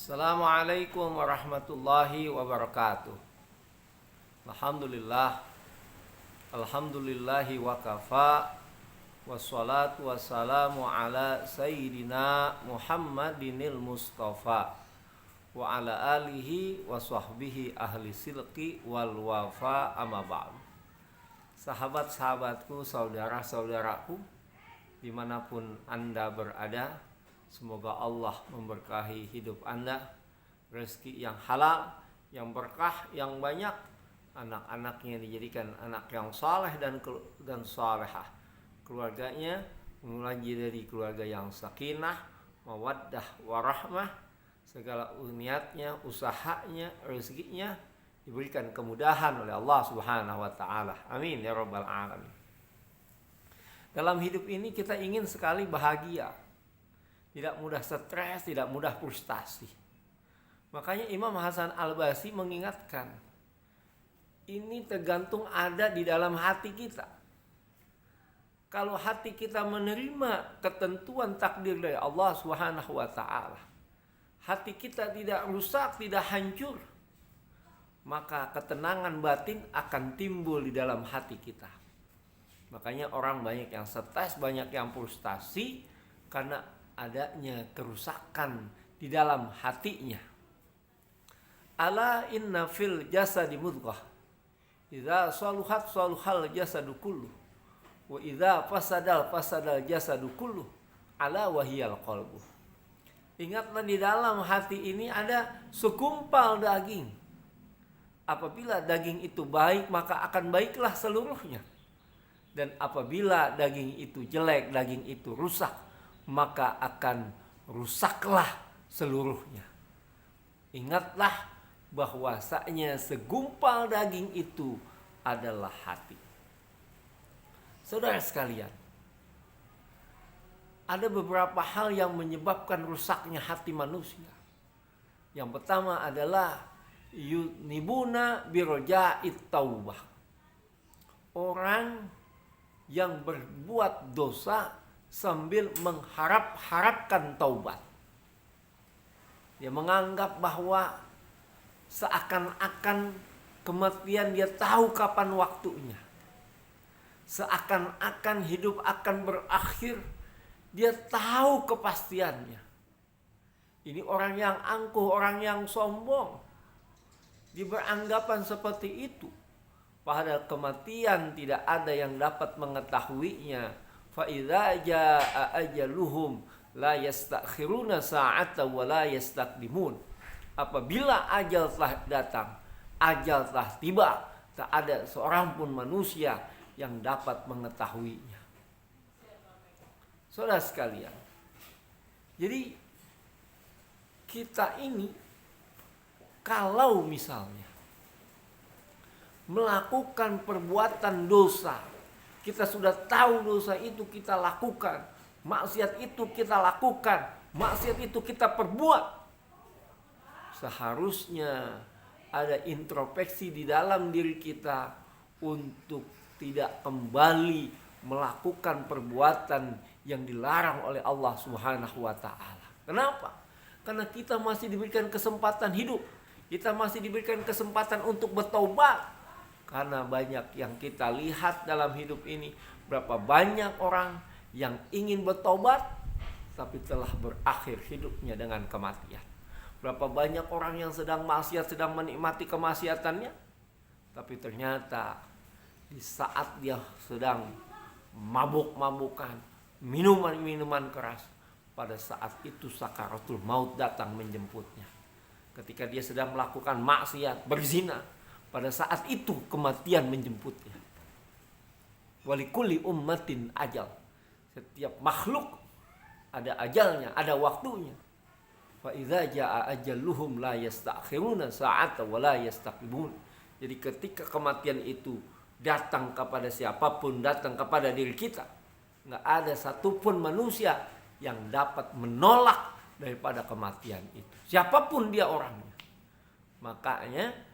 Assalamualaikum warahmatullahi wabarakatuh. Alhamdulillah. Alhamdulillahi wa kafa. Wassalatu wassalamu ala sayyidina Muhammadinil Mustafa wa ala alihi wa sahbihi ahli silqi wal wafa amma ba'du. Sahabat-sahabatku, saudara-saudaraku, dimanapun Anda berada, semoga Allah memberkahi hidup Anda, rezeki yang halal, yang berkah, yang banyak, anak-anaknya dijadikan anak yang saleh dan salehah, keluarganya mulai dari keluarga yang sakinah, mawaddah, warahmah, segala niatnya, usahanya, rezekinya diberikan kemudahan oleh Allah Subhanahu wa taala. Amin ya rabbal alamin. Dalam hidup ini kita ingin sekali bahagia. Tidak mudah stres, tidak mudah frustasi. Makanya Imam Hasan Al-Basri mengingatkan, ini tergantung ada di dalam hati kita. Kalau hati kita menerima ketentuan takdir dari Allah Subhanahu wa taala, hati kita tidak rusak, tidak hancur, maka ketenangan batin akan timbul di dalam hati kita. Makanya orang banyak yang stres, banyak yang frustasi karena adanya kerusakan di dalam hatinya. Ala inna fil jasadi mudghah, idza saluhat saluhal jasadu kullu, wa idza fasadal jasadu kullu, ala wahiyal qalbu. Ingatlah, di dalam hati ini ada segumpal daging. Apabila daging itu baik, maka akan baiklah seluruhnya. Dan apabila daging itu jelek, daging itu rusak, maka akan rusaklah seluruhnya. Ingatlah bahwasanya segumpal daging itu adalah hati. Saudara sekalian, ada beberapa hal yang menyebabkan rusaknya hati manusia. Yang pertama adalah yunibuna biroja'it taubah. Orang yang berbuat dosa sambil mengharap-harapkan taubat. Dia menganggap bahwa seakan-akan kematian dia tahu kapan waktunya. Seakan-akan hidup akan berakhir, dia tahu kepastiannya. Ini orang yang angkuh, orang yang sombong. Dia beranggapan seperti itu. Padahal kematian tidak ada yang dapat mengetahuinya. Fa idza jaa ajaluhum la yastakhiruna sa'atan wa la yastaqdimun. Apabila ajal telah datang, ajal telah tiba, tak ada seorang pun manusia yang dapat mengetahuinya. Saudara sekalian, jadi kita ini kalau misalnya melakukan perbuatan dosa, kita sudah tahu dosa itu kita lakukan, maksiat itu kita lakukan, maksiat itu kita perbuat, seharusnya ada introspeksi di dalam diri kita untuk tidak kembali melakukan perbuatan yang dilarang oleh Allah Subhanahu wa taala. Kenapa? Karena kita masih diberikan kesempatan hidup. Kita masih diberikan kesempatan untuk bertobat. Karena banyak yang kita lihat dalam hidup ini, berapa banyak orang yang ingin bertobat tapi telah berakhir hidupnya dengan kematian. Berapa banyak orang yang sedang maksiat, sedang menikmati kemaksiatannya, tapi ternyata di saat dia sedang mabuk-mabukan, minuman-minuman keras, pada saat itu sakaratul maut datang menjemputnya. Ketika dia sedang melakukan maksiat, berzina, pada saat itu kematian menjemputnya. Walikulli ummatin ajal. Setiap makhluk ada ajalnya, ada waktunya. Fa idza jaa ajalluhum la yastakhiruna sa'atan wa la yastaqdimun. Jadi ketika kematian itu datang kepada siapapun, datang kepada diri kita, enggak ada satupun manusia yang dapat menolak daripada kematian itu, siapapun dia orangnya. Makanya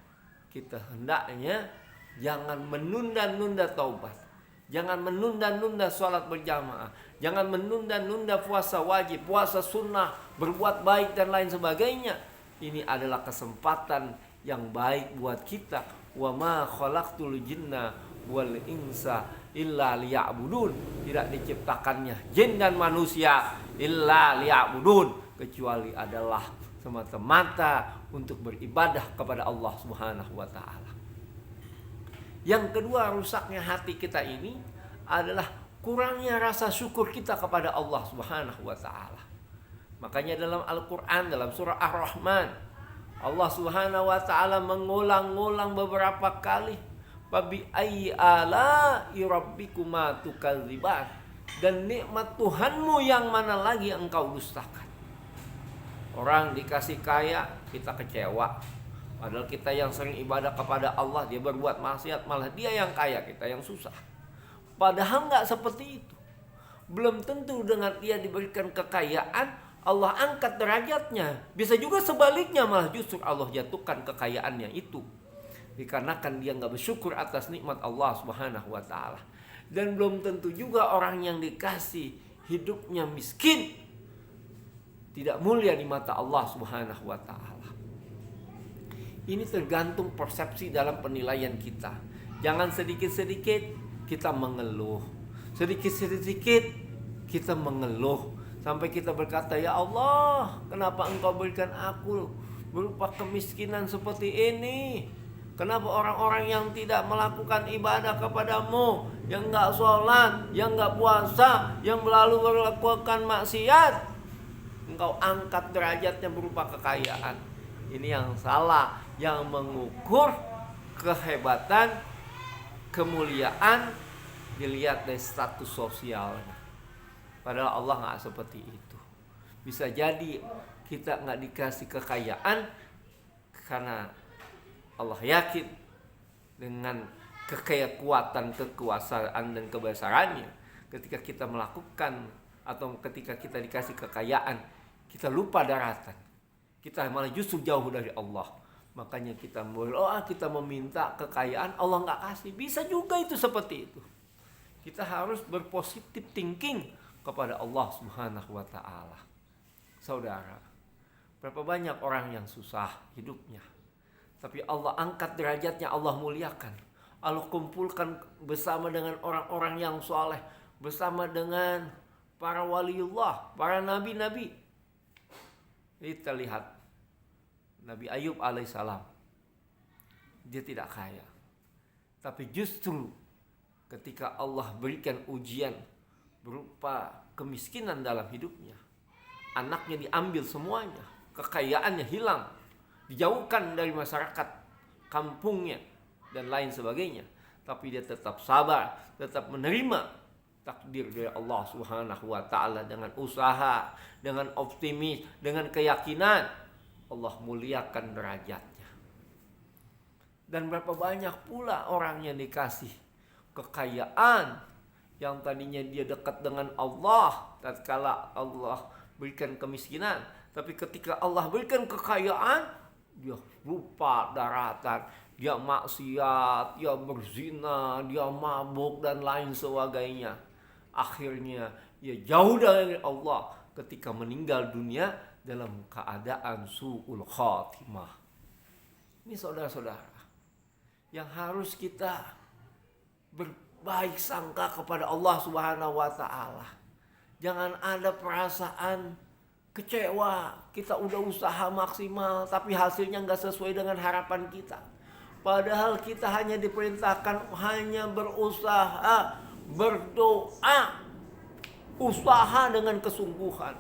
kita hendaknya jangan menunda-nunda taubat, jangan menunda-nunda sholat berjamaah, jangan menunda-nunda puasa wajib, puasa sunnah, berbuat baik dan lain sebagainya. Ini adalah kesempatan yang baik buat kita. Wa ma khalaqtul jinna wal insa illa liya'budun. Tidak diciptakannya jin dan manusia illa liya'budun, kecuali adalah semata-mata untuk beribadah kepada Allah Subhanahu wa taala. Yang kedua, rusaknya hati kita ini adalah kurangnya rasa syukur kita kepada Allah Subhanahu wa taala. Makanya dalam Al-Qur'an, dalam surah Ar-Rahman, Allah Subhanahu wa taala mengulang-ulang beberapa kali, "Fabi ayyi ala'i rabbikuma tukadziban." Dan nikmat Tuhanmu yang mana lagi engkau dustakan. Orang dikasih kaya, kita kecewa. Padahal kita yang sering ibadah kepada Allah, dia berbuat maksiat, malah dia yang kaya, kita yang susah. Padahal nggak seperti itu. Belum tentu dengan dia diberikan kekayaan Allah angkat derajatnya. Bisa juga sebaliknya, malah justru Allah jatuhkan kekayaannya itu, dikarenakan dia nggak bersyukur atas nikmat Allah Subhanahu wa taala. Dan belum tentu juga orang yang dikasih hidupnya miskin tidak mulia di mata Allah Subhanahu wa taala. Ini tergantung persepsi dalam penilaian kita. Jangan sedikit-sedikit kita mengeluh, sedikit-sedikit kita mengeluh, sampai kita berkata, "Ya Allah, kenapa Engkau berikan aku berupa kemiskinan seperti ini? Kenapa orang-orang yang tidak melakukan ibadah kepadamu, yang enggak sholat, yang enggak puasa, yang selalu melakukan maksiat, Engkau angkat derajatnya berupa kekayaan?" Ini yang salah, yang mengukur kehebatan, kemuliaan dilihat dari status sosialnya. Padahal Allah nggak seperti itu. Bisa jadi kita nggak dikasih kekayaan karena Allah yakin dengan kekuatan, kekuasaan dan kebesarannya. Ketika kita melakukan atau ketika kita dikasih kekayaan, kita lupa daratan. Kita malah justru jauh dari Allah. Makanya kita berdoa, kita meminta kekayaan, Allah nggak kasih. Bisa juga itu seperti itu. Kita harus berpositif thinking kepada Allah Subhanahu wa taala. Saudara, berapa banyak orang yang susah hidupnya, tapi Allah angkat derajatnya, Allah muliakan. Allah kumpulkan bersama dengan orang-orang yang soleh, bersama dengan para waliullah, para nabi-nabi. Kita lihat Nabi Ayub alaihissalam, dia tidak kaya, tapi justru ketika Allah berikan ujian berupa kemiskinan dalam hidupnya, anaknya diambil semuanya, kekayaannya hilang, dijauhkan dari masyarakat kampungnya dan lain sebagainya, tapi dia tetap sabar, tetap menerima takdir dari Allah Subhanahu wa taala dengan usaha, dengan optimis, dengan keyakinan. Allah muliakan derajatnya. Dan berapa banyak pula orang yang dikasih kekayaan, yang tadinya dia dekat dengan Allah tatkala Allah berikan kemiskinan, tapi ketika Allah berikan kekayaan, dia lupa daratan, dia maksiat, dia berzina, dia mabuk dan lain sebagainya. Akhirnya ia jauh dari Allah ketika meninggal dunia dalam keadaan su'ul khatimah. Ini saudara-saudara yang harus kita berbaik sangka kepada Allah Subhanahu wa taala. Jangan ada perasaan kecewa, kita udah usaha maksimal tapi hasilnya gak sesuai dengan harapan kita. Padahal kita hanya diperintahkan hanya berusaha, berdoa, usaha dengan kesungguhan,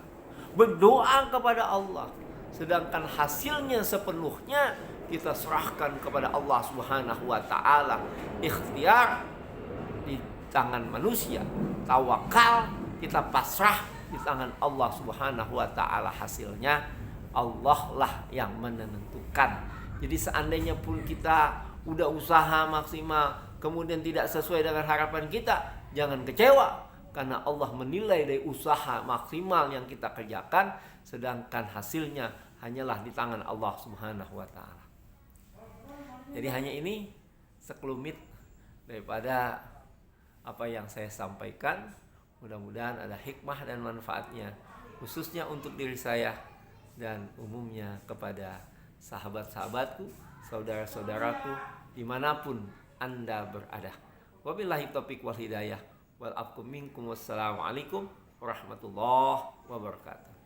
berdoa kepada Allah. Sedangkan hasilnya sepenuhnya kita serahkan kepada Allah Subhanahu wa taala. Ikhtiar di tangan manusia, tawakal kita pasrah di tangan Allah Subhanahu wa taala. Hasilnya Allah lah yang menentukan. Jadi seandainya pun kita udah usaha maksimal kemudian tidak sesuai dengan harapan kita, jangan kecewa, karena Allah menilai dari usaha maksimal yang kita kerjakan, sedangkan hasilnya hanyalah di tangan Allah Subhanahu wa taala. Jadi hanya ini sekelumit daripada apa yang saya sampaikan. Mudah-mudahan ada hikmah dan manfaatnya, khususnya untuk diri saya dan umumnya kepada sahabat-sahabatku, saudara-saudaraku dimanapun Anda berada. Wabillahi taufiq wal hidayah wal afkum minkum. Wassalamualaikum warahmatullahi wabarakatuh.